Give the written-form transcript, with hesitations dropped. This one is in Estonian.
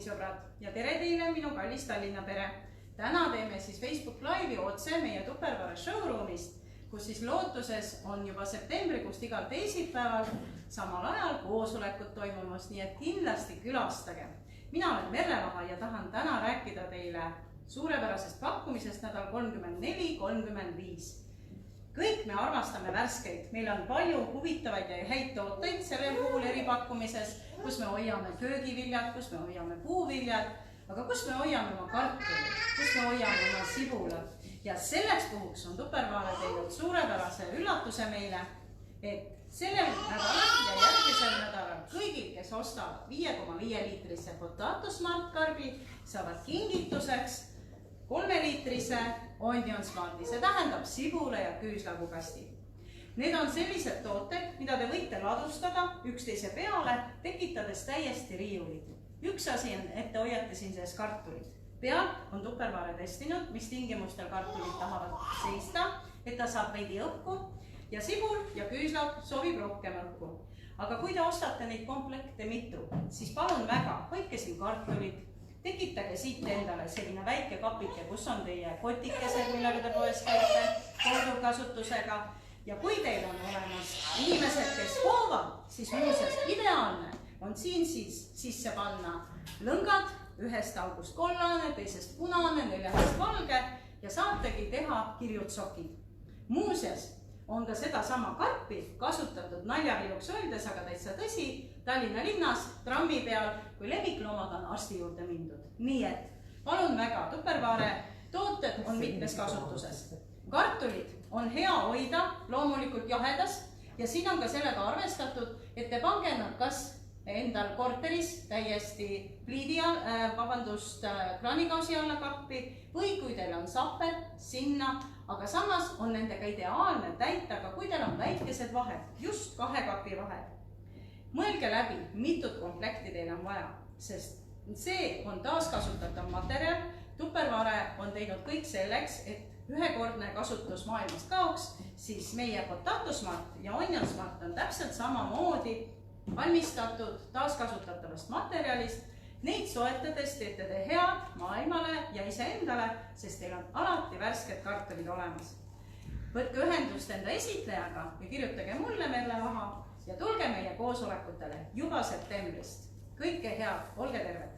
kohvisõbrad ja tere teile, minu kallis Tallinna pere. Täna teeme siis Facebook Live'i otse meie Tupperware showroomist, kus siis lootuses on juba septembrikuust igal teisipäeval samal ajal koosolekud toimumas, nii et kindlasti külastage. Mina olen Merle Vaha ja tahan täna rääkida teile suurepärasest pakkumisest nädal 34-35. Kõik me armastame värskeid, meil on palju huvitavaid ja häid tooteid sellel puhul eripakkumises, kus me hoiame köögiviljad, kus me hoiame puuviljad, aga kus me hoiame oma kartulid, kus me hoiame oma sibulad. Ja selleks puhuks on Tupperware teinud suurepärase üllatuse meile, et sellel nädalal ja järgmisel nädalal kõigil, kes ostavad 5,5 liitrise Potato Smart karbi, saavad kingituseks 3 liitrise Onion Smarti, see tähendab sibula ja küüslagukasti. Need on sellised tooted, mida te võite ladustada üksteise peale, tekitades täiesti riiulid. Üks asi on, et te hoiate siin sees kartulid. Pealt on Tupperware testinud, mis tingimustel kartulid tahavad seista, et ta saab veidi õhku ja sibul ja küüslag sobib rohkem õhku. Aga kui te ostate neid komplekte mitu, siis palun väga, hoidke siin kartulid, tekitage siit endale selline väike kapike, kus on teie kotikesed, millega te poes käite, korduvkasutusega. Ja kui teil on olemas inimesed, kes hoovad, siis muuseas ideaalne on siin siis sisse panna lõngad, ühest august kollane, teisest punane, neljandast valge ja saategi teha kirjud sokid. Muuseas on ka seda sama karpi kasutatud naljaviluks öeldes, aga täitsa tõsi, Tallinna linnas trammi peal, kui lemmikloomaga on arsti juurde mindud. Nii et palun väga, Tupperware tooted on mitmes kasutuses. Kartulid on hea hoida loomulikult jahedas ja siin on ka sellega arvestatud, et te pange nad kas endal korteris täiesti kraanikausi alla kappi või kui teil on sahver sinna, aga samas on nendega ideaalne täita, aga kui teil on väikesed vahed, just 2 kapi vahed. Mõelge läbi, mitut komplekti teil on vaja, sest see on taaskasutatav materjal. Tupperware on teinud kõik selleks, et ühekordne kasutus maailmast kaoks, siis meie Potato Smart ja Onion Smart on täpselt samamoodi valmistatud taaskasutatavast materjalist. Neid soetades teete te head maailmale ja iseendale, sest teil on alati värsked kartulid olemas. Võtke ühendust enda esitlejaga ja kirjutage mulle Merle Vaha ja tulge meie koosolekutele juba septembrist. Kõike head, olge terved!